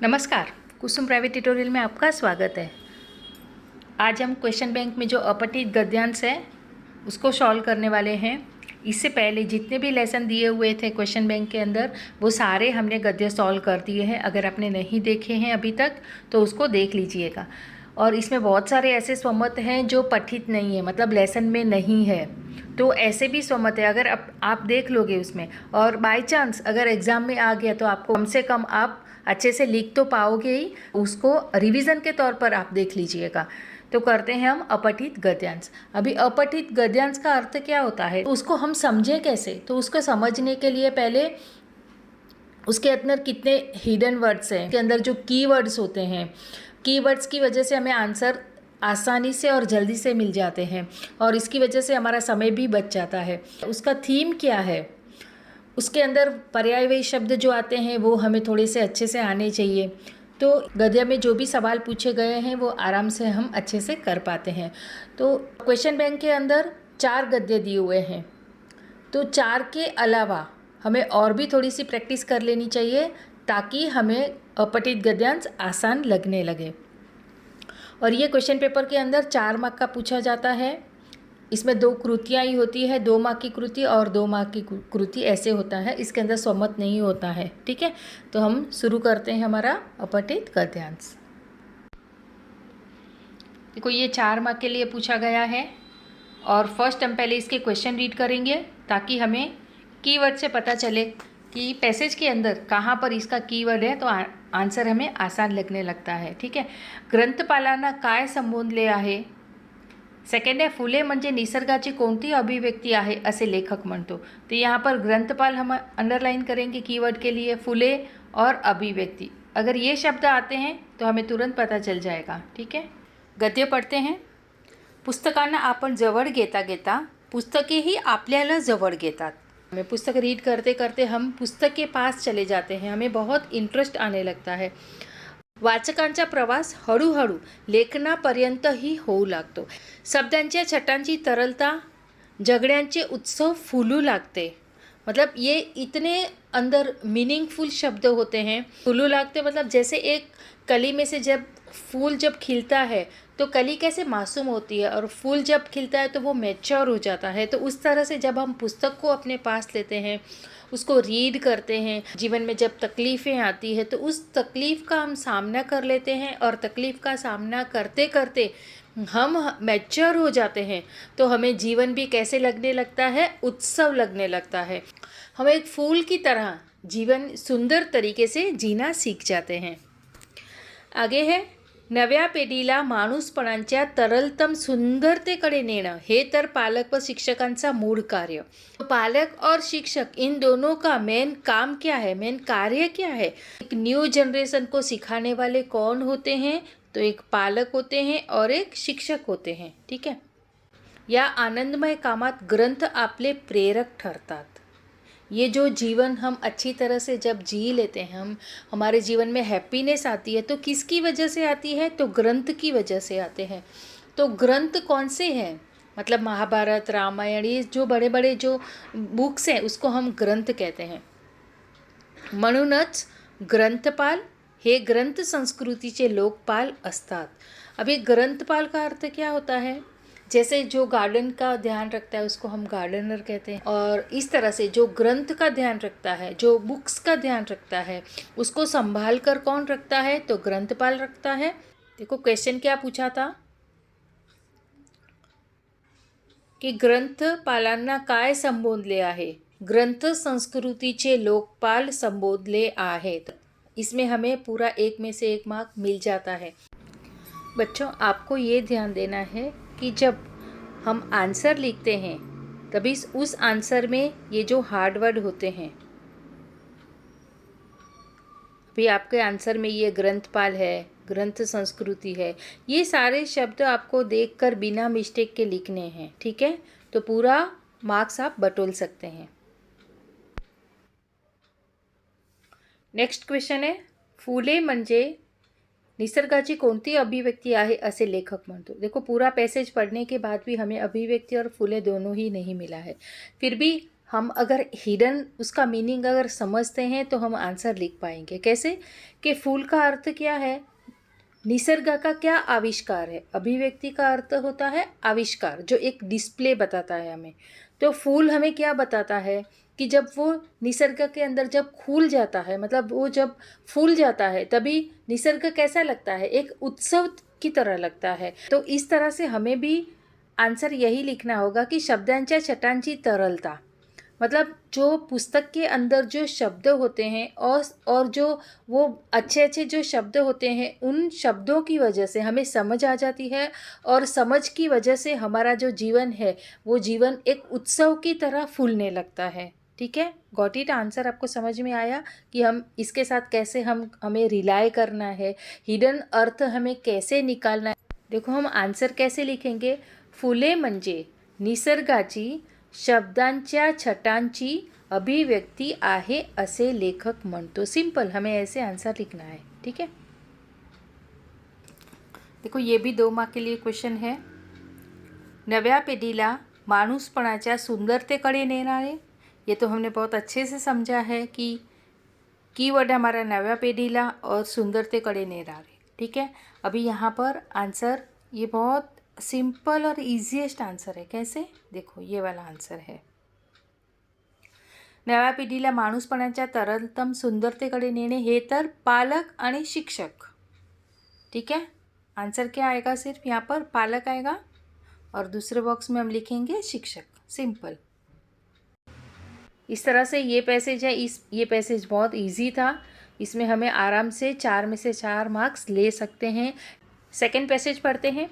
नमस्कार, कुसुम private tutorial में आपका स्वागत है। आज हम क्वेश्चन बैंक में जो अपठित गद्यांश है उसको सॉल्व करने वाले हैं। इससे पहले जितने भी लेसन दिए हुए थे क्वेश्चन बैंक के अंदर वो सारे हमने गद्य सॉल्व कर दिए हैं। अगर आपने नहीं देखे हैं अभी तक तो उसको देख लीजिएगा। और इसमें बहुत सारे ऐसे स्वमत हैं जो पठित नहीं है, मतलब लेसन में नहीं है, तो ऐसे भी स्वमत है। अगर आप देख लोगे उसमें और बाय चांस अगर एग्ज़ाम में आ गया तो आपको कम से कम आप अच्छे से लिख तो पाओगे ही, उसको रिवीजन के तौर पर आप देख लीजिएगा। तो करते हैं हम अपठित गद्यांश। अभी अपठित गद्यांश का अर्थ क्या होता है, तो उसको हम समझें कैसे, तो उसको समझने के लिए पहले उसके अंदर कितने हिडन वर्ड्स हैं, उसके अंदर जो कीवर्ड्स होते हैं, कीवर्ड्स की वजह से हमें आंसर आसानी से और जल्दी से मिल जाते हैं और इसकी वजह से हमारा समय भी बच जाता है। उसका थीम क्या है, उसके अंदर पर्यायवाची शब्द जो आते हैं वो हमें थोड़े से अच्छे से आने चाहिए। तो गद्य में जो भी सवाल पूछे गए हैं वो आराम से हम अच्छे से कर पाते हैं। तो क्वेश्चन बैंक के अंदर 4 गद्य दिए हुए हैं, तो 4 के अलावा हमें और भी थोड़ी सी प्रैक्टिस कर लेनी चाहिए ताकि हमें अपठित गद्यांश आसान लगने लगे। और ये क्वेश्चन पेपर के अंदर 4 मार्क का पूछा जाता है। इसमें 2 कृतियाँ ही होती है, 2 मार्क की कृति और 2 मार्क की कृति ऐसे होता है। इसके अंदर स्वमत नहीं होता है, ठीक है। तो हम शुरू करते हैं हमारा अपठित गद्यांश। देखो ये 4 मार्क के लिए पूछा गया है और फर्स्ट हम पहले इसके क्वेश्चन रीड करेंगे ताकि हमें कीवर्ड से पता चले कि पैसेज के अंदर कहाँ पर इसका कीवर्ड है, तो आंसर हमें आसान लगने लगता है, ठीक है। ग्रंथपालांना काय संबोधले आहे। सेकंड है फुले म्हणजे निसर्गाची कोणती अभिव्यक्ती आहे असे लेखक म्हणतो। तो यहाँ पर ग्रंथपाल हम अंडरलाइन करेंगे कीवर्ड के लिए, फुले और अभिव्यक्ति। अगर ये शब्द आते हैं तो हमें तुरंत पता चल जाएगा, ठीक है। गद्य पढ़ते हैं। पुस्तकांना आपण जवळ घेता घेता पुस्तकेही आपल्याला जवळ घेतात। हमें पुस्तक रीड करते करते हम पुस्तक के पास चले जाते हैं, हमें बहुत इंटरेस्ट आने लगता है। वाचकांचा प्रवास हळूहळू लेखनापर्यंतही होऊ लागतो। शब्दांच्या छटांची तरलता, जगड्यांचे उत्सव फुलू लागते। मतलब ये इतने अंदर मीनिंगफुल शब्द होते हैं। फुलू लागते मतलब जैसे एक कली में से जब फूल जब खिलता है तो कली कैसे मासूम होती है और फूल जब खिलता है तो वो मैच्योर हो जाता है। तो उस तरह से जब हम पुस्तक को अपने पास लेते हैं, उसको रीड करते हैं, जीवन में जब तकलीफ़ें आती है तो उस तकलीफ़ का हम सामना कर लेते हैं और तकलीफ़ का सामना करते करते हम मैच्योर हो जाते हैं, तो हमें जीवन भी कैसे लगने लगता है, उत्सव लगने लगता है। हम एक फूल की तरह जीवन सुंदर तरीके से जीना सीख जाते हैं। आगे है नव्या पिढीला माणूसपणाच्या तरलतम सुंदरतेकडे नेणं हे तर पालक व शिक्षकांचा मूळ कार्य। तो पालक और शिक्षक इन दोनों का मेन काम क्या है, मेन कार्य क्या है। एक न्यू जनरेशन को सिखाने वाले कौन होते हैं, तो एक पालक होते हैं और एक शिक्षक होते हैं, ठीक है। या आनंदमय कामात ग्रंथ आपले प्रेरक ठरतात। ये जो जीवन हम अच्छी तरह से जब जी लेते हैं, हम हमारे जीवन में हैप्पीनेस आती है तो किसकी वजह से आती है, तो ग्रंथ की वजह से आते हैं। तो ग्रंथ कौन से हैं, मतलब महाभारत, रामायण, ये जो बड़े बड़े जो बुक्स हैं उसको हम ग्रंथ कहते हैं। म्हणूनच ग्रंथपाल हे ग्रंथ संस्कृतीचे लोकपाल असतात। अभी ग्रंथपाल का अर्थ क्या होता है, जैसे जो गार्डन का ध्यान रखता है उसको हम गार्डनर कहते हैं, और इस तरह से जो ग्रंथ का ध्यान रखता है, जो बुक्स का ध्यान रखता है, उसको संभाल कर कौन रखता है, तो ग्रंथपाल रखता है। देखो क्वेश्चन क्या पूछा था कि ग्रंथपालांना काय संबोधले आहे। ग्रंथ संस्कृतीचे लोकपाल संबोधले आहेत। इसमें हमें पूरा 1 में से 1 मार्क मिल जाता है। बच्चों आपको ये ध्यान देना है कि जब हम आंसर लिखते हैं तभी उस आंसर में ये जो हार्ड वर्ड होते हैं, अभी आपके आंसर में ये ग्रंथपाल है, ग्रंथ संस्कृति है, ये सारे शब्द आपको देखकर बिना मिस्टेक के लिखने हैं, ठीक है। तो पूरा मार्क्स आप बटोल सकते हैं। नेक्स्ट क्वेश्चन है फुले म्हणजे निसर्गाची कोणती अभिव्यक्ति आहे असे लेखक म्हणतो। देखो पूरा पैसेज पढ़ने के बाद भी हमें अभिव्यक्ति और फुले दोनों ही नहीं मिला है, फिर भी हम अगर हिडन उसका मीनिंग अगर समझते हैं तो हम आंसर लिख पाएंगे। कैसे कि फूल का अर्थ क्या है, निसर्ग का क्या आविष्कार है। अभिव्यक्ति का अर्थ होता है आविष्कार, जो एक डिस्प्ले बताता है हमें। तो फूल हमें क्या बताता है कि जब वो निसर्ग के अंदर जब खुल जाता है, मतलब वो जब फूल जाता है, तभी निसर्ग कैसा लगता है, एक उत्सव की तरह लगता है। तो इस तरह से हमें भी आंसर यही लिखना होगा कि शब्दांच्या छटांची तरलता, मतलब जो पुस्तक के अंदर जो शब्द होते हैं और जो वो अच्छे अच्छे जो शब्द होते हैं, उन शब्दों की वजह से हमें समझ आ जाती है, और समझ की वजह से हमारा जो जीवन है वो जीवन एक उत्सव की तरह फूलने लगता है। ठीक है, गॉट इट। आंसर आपको समझ में आया कि हम इसके साथ कैसे हमें रिलाय करना है, हिडन अर्थ हमें कैसे निकालना है। देखो हम आंसर कैसे लिखेंगे, फुले म्हणजे निसर्गाची शब्दांच्या छटांची अभिव्यक्ति आहे असे लेखक म्हणतो। सिंपल, हमें ऐसे आंसर लिखना है। ठीक है, देखो ये भी 2 मार्क के लिए क्वेश्चन है। नव्या पिढीला माणूसपणाच्या सुंदरतेकडे नेणारे, ये तो हमने बहुत अच्छे से समझा है कि कीवर्ड हमारा नव्या पीढ़ीला और सुंदरतेकडे नेणारे। ठीक है, अभी यहाँ पर आंसर ये बहुत सिंपल और ईजीएस्ट आंसर है। कैसे, देखो ये वाला आंसर है, नव्या पिढीला माणूसपणाच्या तरलतम सुंदरतेकडे नेणे हे तर पालक आणि शिक्षक। ठीक है, आंसर क्या आएगा, सिर्फ यहाँ पर पालक आएगा और दूसरे बॉक्स में हम लिखेंगे शिक्षक। सिंपल, इस तरह से ये पैसेज है। ये पैसेज बहुत इजी था, इसमें हमें आराम से 4 में से 4 मार्क्स ले सकते हैं। सेकंड पैसेज पढ़ते हैं।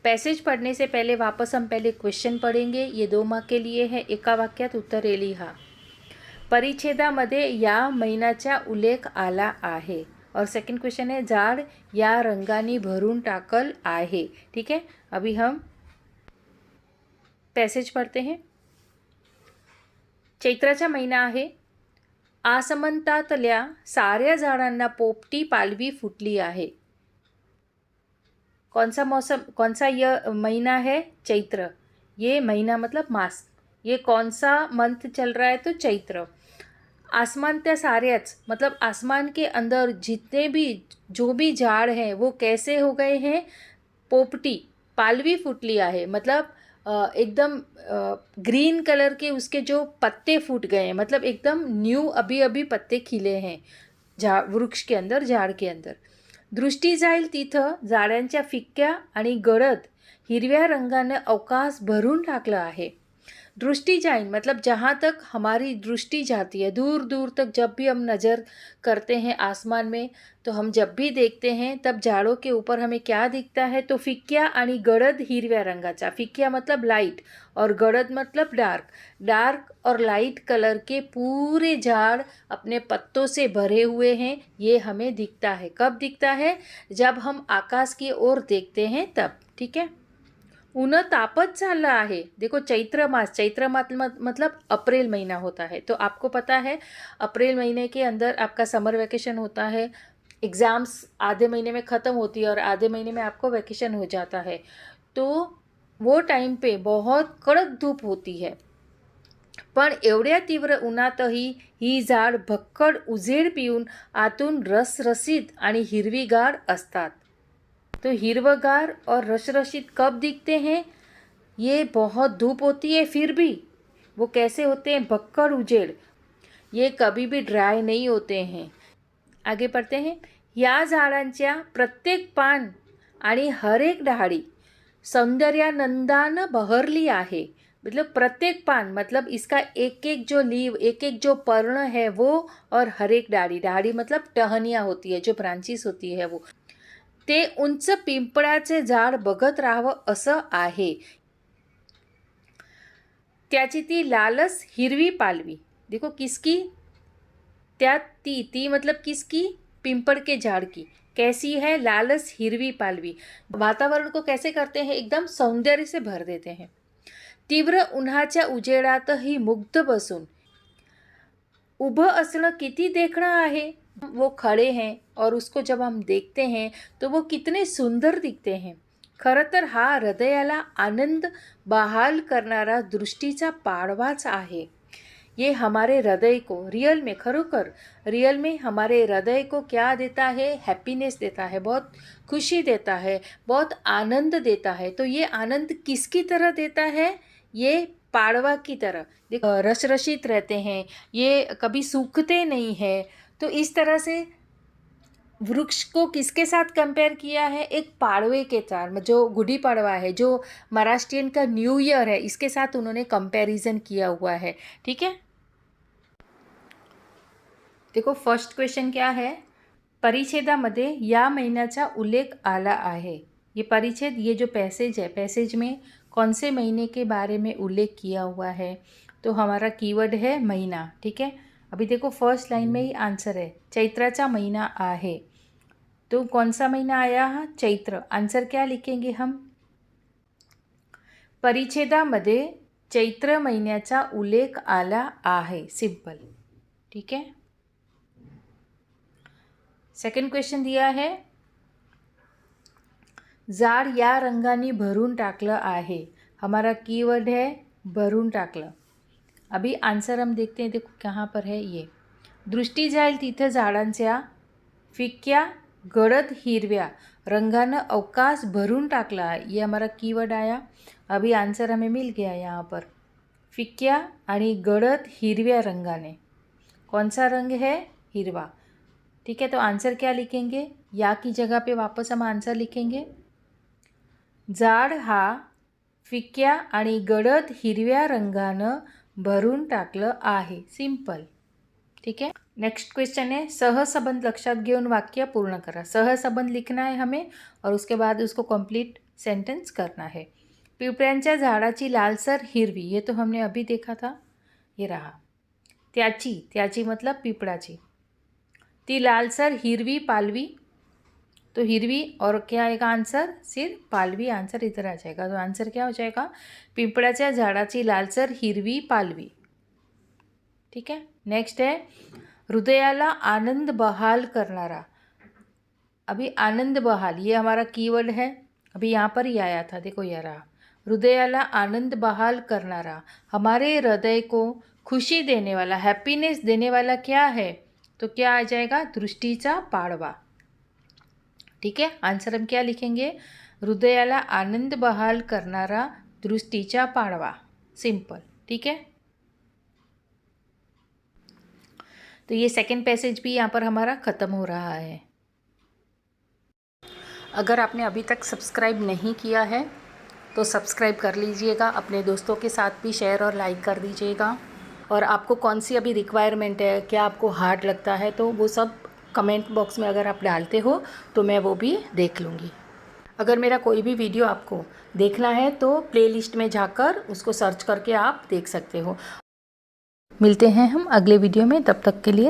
पैसेज पढ़ने से पहले वापस हम पहले क्वेश्चन पढ़ेंगे, ये 2 मार्क के लिए है। एका वाक्यात उत्तरे लिहा। परिच्छेदामध्ये या महिन्याचा उल्लेख आला आहे, और सेकंड क्वेश्चन है झाड या रंगानी भरून टाकल आहे। ठीक है, अभी हम पैसेज पढ़ते हैं। चैत्राचा महिना आहे, आसमंतातल्या साऱ्या झाडांना पोपटी पालवी फुटली आहे। कौन सा मौसम, कौन सा यह महीना है, चैत्र। ये महीना मतलब मास, ये कौन सा मंथ चल रहा है, तो चैत्र। आसमान त्या साऱ्याच मतलब आसमान के अंदर जितने भी जो भी झाड़ हैं वो कैसे हो गए हैं, पोपटी पालवी फुटली आहे, मतलब एकदम ग्रीन कलर के उसके जो पत्ते फूट गए हैं, मतलब एकदम न्यू अभी अभी पत्ते खिले हैं वृक्ष के अंदर, झाड़ के अंदर। दृष्टी जाईल तिथं झाडांच्या फिक्क्या आणि गडद हिरव्या रंगाने अवकाश भरून टाकला आहे। दृष्टि जाइन मतलब जहाँ तक हमारी दृष्टि जाती है, दूर दूर तक जब भी हम नज़र करते हैं आसमान में, तो हम जब भी देखते हैं तब झाड़ों के ऊपर हमें क्या दिखता है, तो फिक्क्या आणि गडद हिरव्या रंगाचा। फिक्क्या मतलब लाइट और गडद मतलब डार्क। डार्क और लाइट कलर के पूरे झाड़ अपने पत्तों से भरे हुए हैं, ये हमें दिखता है। कब दिखता है, जब हम आकाश की ओर देखते हैं तब। ठीक है, ऊन तापत चालला आहे। देखो चैत्र मास मतलब अप्रैल महीना होता है, तो आपको पता है अप्रैल महीने के अंदर आपका समर वैकेशन होता है, एग्ज़ाम्स आधे महीने में ख़त्म होती है और आधे महीने में आपको वैकेशन हो जाता है। तो वो टाइम पे बहुत कडक धूप होती है, पण एवढ्या तीव्र उन्हातही ही झाड भक्कड उजेड पिऊन आतून रसरशीत आणि हिरवीगार असतात। तो हिरवगार और रसरशीत कब दिखते हैं, ये बहुत धूप होती है फिर भी वो कैसे होते हैं, भक्कड़ उजेड़, ये कभी भी ड्राई नहीं होते हैं। आगे पढ़ते हैं। या झाडांच्या प्रत्येक पान आणि हर एक डाळी सौंदर्यानंदानं बहरली आहे। मतलब प्रत्येक पान मतलब इसका एक एक जो लीव, एक एक जो पर्ण है वो, और हर एक डाळी, डाळी मतलब टहनियाँ होती है, जो ब्रांचेस होती है वो, ते उंच पिंपळाचे झाड बघत राहावं असं आहे। त्याची ती लालस हिरवी पालवी। देखो किसकी, त्या ती मतलब किसकी, पिंपड़ के झाड़ की। कैसी है, लालस हिरवी पालवी। वातावरण को कैसे करते हैं, एकदम सौंदर्य से भर देते हैं। तीव्र उन्हाच्या उजेडातही मुग्ध बसून उभं असणं किती देखणं आहे। वो खड़े हैं और उसको जब हम देखते हैं तो वो कितने सुंदर दिखते हैं। खरं तर हा हृदयाला आनंद बहाल करणारा दृष्टीचा पाडवाच आहे. ये हमारे हृदय को रियल में खरोखर रियल में हमारे हृदय को क्या देता है? हैप्पीनेस देता है, बहुत खुशी देता है, बहुत आनंद देता है. तो ये आनंद किसकी तरह देता है? ये पाड़वा की तरह. देखो रसरशित रहते हैं, ये कभी सूखते नहीं है. तो इस तरह से वृक्ष को किसके साथ कंपेयर किया है? एक पाड़वे के साथ, जो गुड़ी पाड़वा है, जो महाराष्ट्रियन का न्यू ईयर है, इसके साथ उन्होंने कंपैरिजन किया हुआ है. ठीक है, देखो फर्स्ट क्वेश्चन क्या है. परिच्छेदामध्ये या महीन्याचा उल्लेख आला आहे. ये परिच्छेद, ये जो पैसेज है, पैसेज में कौन से महीने के बारे में उल्लेख किया हुआ है? तो हमारा कीवर्ड है महीना. ठीक है, अभी देखो फर्स्ट लाइन में ही आंसर है, चैत्राचा महिना आहे. तो कौन सा महीना आया? चैत्र. आंसर क्या लिखेंगे हम? परिच्छेदामध्ये चैत्र महिन्याचा उल्लेख आला आहे. सिंपल. ठीक है, सेकंड क्वेश्चन दिया है, झाड या रंगाने भरून टाकलं आहे. हमारा कीवर्ड है भरून टाकलं. अभी आंसर हम देखते हैं. देखो कहाँ पर है ये. दृष्टी जाईल तिथं झाडांच्या फिक्या गडद हिरव्या रंगानं अवकाश भरून टाकला है. ये हमारा कीवर्ड आया. अभी आंसर हमें मिल गया यहाँ पर. फिक्या आणि गडद हिरव्या रंगाने. कौन सा रंग है? हिरवा. ठीक है, तो आंसर क्या लिखेंगे? या की जगह पे वापस हम आंसर लिखेंगे. झाड हा फिक्या आणि गडद हिरव्या रंगानं भरून टाकलं आहे. सिंपल. ठीक है, नेक्स्ट क्वेश्चन है, सहसंबंध लक्षात घेऊन वाक्य पूर्ण करा. सहसंबंध लिखना है हमें और उसके बाद उसको कंप्लीट सेंटेंस करना है. पिंपळ्यांच्या झाडाची लालसर हिरवी, ये तो हमने अभी देखा था, ये रहा. त्याची, त्याची मतलब पिपळाची. ती लालसर हिरवी पालवी, तो हिरवी और क्या आएगा आंसर? सिर्फ पालवी. आंसर इधर आ जाएगा. तो आंसर क्या हो जाएगा? पिंपळाच्या झाडाची लालसर हिरवी पालवी. ठीक है, नेक्स्ट है, हृदयाला आनंद बहाल करनारा. अभी आनंद बहाल, ये हमारा कीवर्ड है. अभी यहाँ पर ही आया था, देखो ये रहा. हृदयाला आनंद बहाल करनारा, हमारे हृदय को खुशी देने वाला, हैप्पीनेस देने वाला क्या है? तो क्या आ जाएगा? दृष्टीचा पाडवा. ठीक है, आंसर हम क्या लिखेंगे? हृदयाला आनंद बहाल करनारा दृष्टीचा पाडवा. सिंपल. ठीक है, तो ये सेकंड पैसेज भी यहाँ पर हमारा ख़त्म हो रहा है. अगर आपने अभी तक सब्सक्राइब नहीं किया है तो सब्सक्राइब कर लीजिएगा. अपने दोस्तों के साथ भी शेयर और लाइक कर दीजिएगा. और आपको कौन सी अभी रिक्वायरमेंट है, क्या आपको हार्ड लगता है, तो वो सब कमेंट बॉक्स में अगर आप डालते हो तो मैं वो भी देख लूँगी. अगर मेरा कोई भी वीडियो आपको देखना है तो प्लेलिस्ट में जाकर उसको सर्च करके आप देख सकते हो. मिलते हैं हम अगले वीडियो में, तब तक के लिए